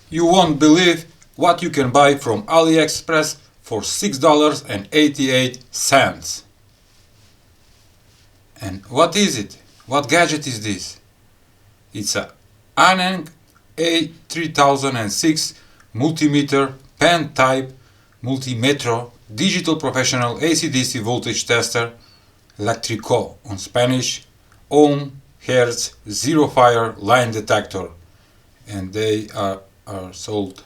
You won't believe what you can buy from Aliexpress for $6.88. And what is it? What gadget is this? It's a ANENG A3006 Multimeter pen type Multimetro digital professional AC/DC voltage tester, eléctrico on Spanish, ohm, hertz, zero fire line detector, and they are sold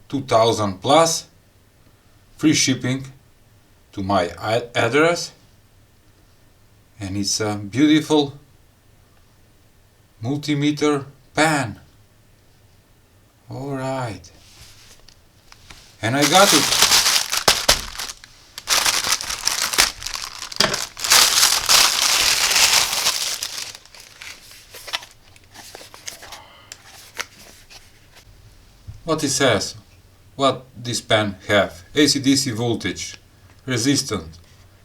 2000 plus, free shipping to my address, and it's a beautiful multimeter pen. Alright, and I got it. What it says, what this pen have: AC/DC voltage, resistance,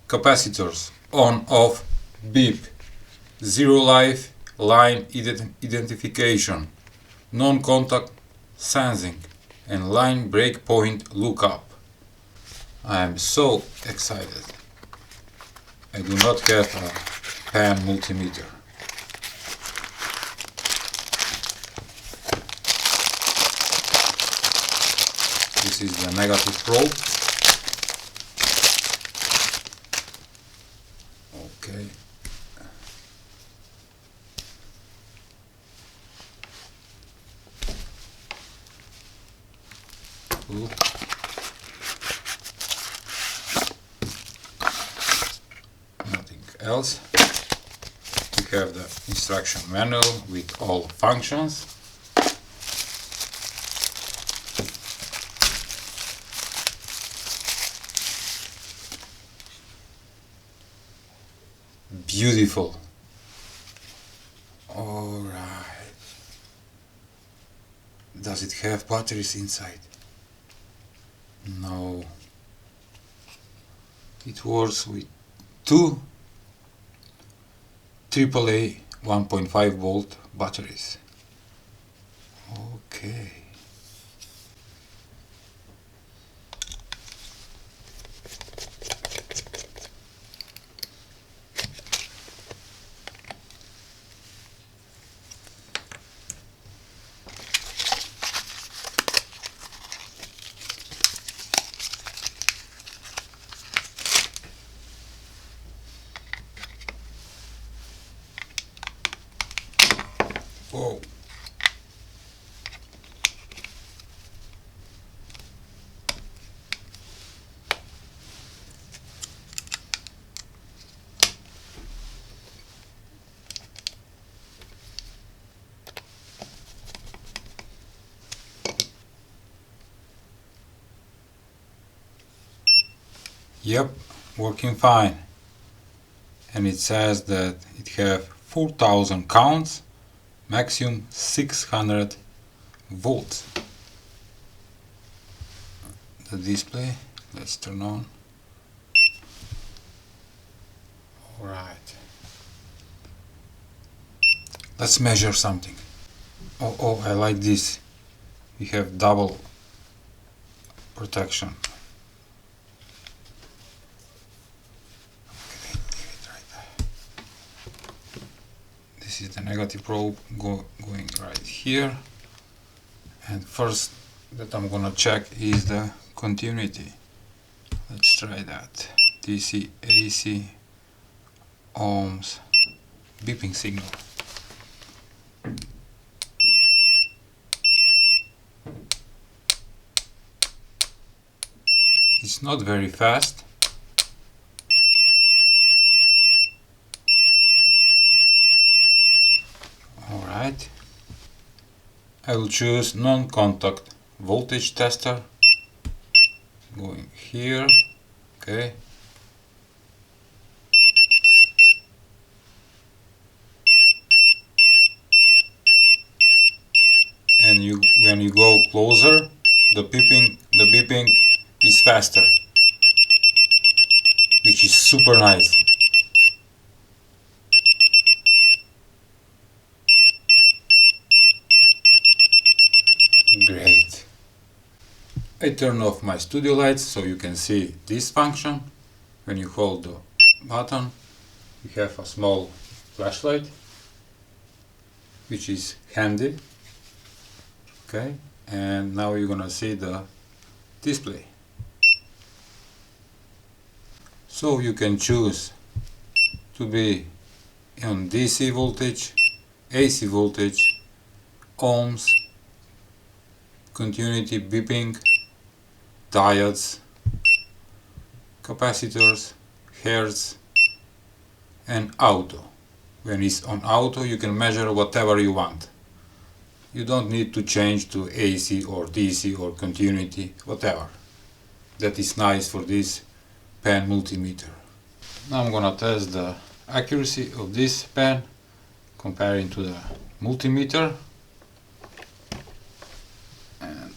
capacitors, on, off, beep, zero life, line identification, non-contact sensing, and line breakpoint lookup. I am so excited. I do not have a pen multimeter. This is the negative probe. Okay. Ooh. Nothing else. We have the instruction manual with all functions. Beautiful. Alright. Does it have batteries inside? No. It works with two AAA 1.5 volt batteries. Okay. Whoa. Yep, working fine. And it says that it have 4000 counts, maximum 600 volts. The display, let's turn on. Alright. Let's measure something. Oh, I like this. We have double protection. This is the negative probe going right here, and first that I'm gonna check is the continuity. Let's try that. DC, AC, ohms, beeping signal. It's not very fast. Alright, I will choose non-contact voltage tester, going here, okay. And when you go closer, the beeping is faster, which is super nice. Great. I turn off my studio lights so you can see this function. When you hold the button, you have a small flashlight, which is handy. Okay, and now you're gonna see the display. So you can choose to be on DC voltage, AC voltage, ohms, continuity, beeping, diodes, capacitors, hertz, and auto. When it's on auto, you can measure whatever you want. You don't need to change to AC or DC or continuity, whatever. That is nice for this pen multimeter. Now I'm gonna test the accuracy of this pen comparing to the multimeter. And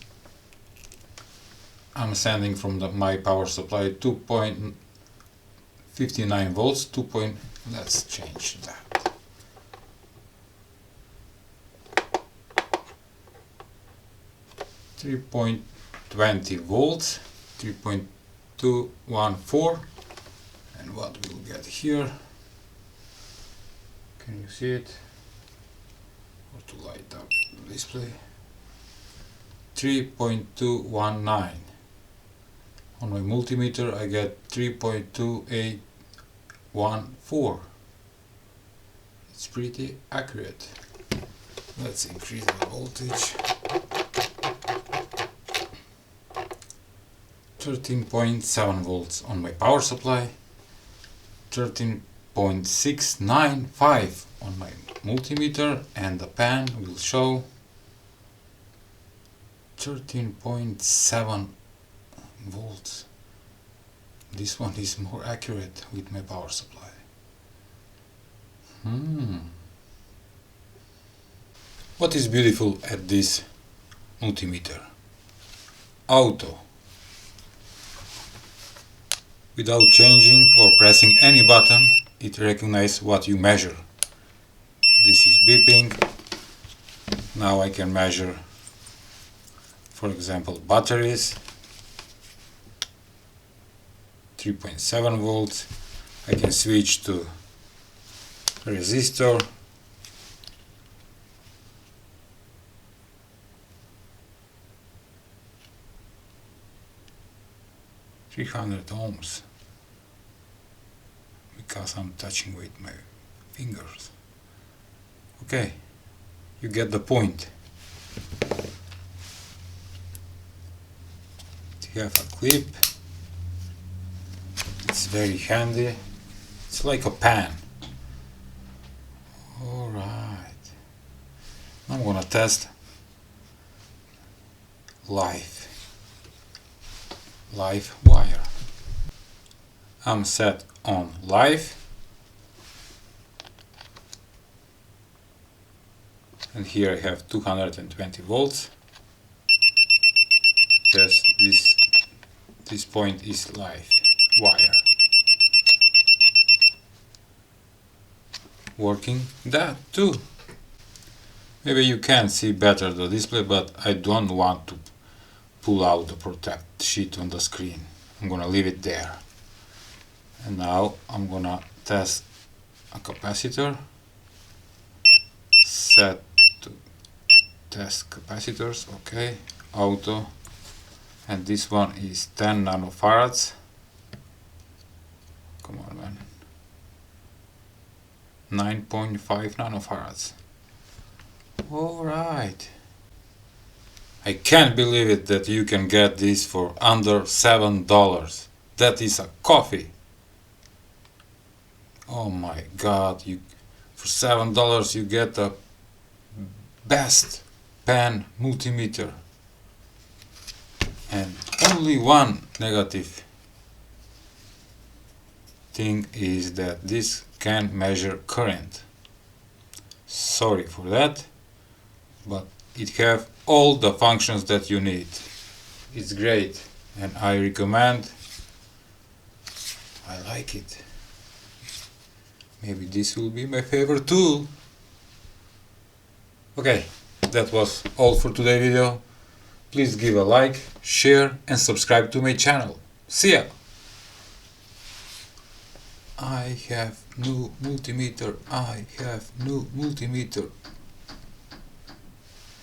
I'm sending from my power supply 2.59 volts. Let's change that. 3.20 volts, 3.214, and what we'll get here, can you see it, or to light up the display, 3.219. On my multimeter I get 3.2814. It's pretty accurate. Let's increase the voltage. 13.7 volts on my power supply, 13.695 on my multimeter, and the pen will show 13.7 volts. This one is more accurate with my power supply. What is beautiful at this multimeter? Auto. Without changing or pressing any button, it recognizes what you measure. This is beeping. Now I can measure, for example, batteries, 3.7 volts. I can switch to resistor, ohms, because I'm touching with my fingers. Okay, you get the point. You have a clip. It's very handy. It's like a pen. Alright. I'm gonna test live wire. I'm set on live, and here I have 220 volts. This point is live wire. Working that too. Maybe you can see better the display, but I don't want to pull out the protect sheet on the screen. I'm gonna leave it there. And now I'm gonna test a capacitor. Set to test capacitors. Okay, auto, and this one is 10 nanofarads. Come on, man. 9.5 nanofarads. Alright. I can't believe it that you can get this for under $7. That is a coffee. Oh my god, for $7 you get the best pen multimeter. And only one negative thing is that this can measure current. Sorry for that, but it have all the functions that you need. It's great, and I recommend. I like it. Maybe this will be my favorite tool. Okay, that was all for today's video. Please give a like, share and subscribe to my channel. See ya! I have new multimeter. I have new multimeter.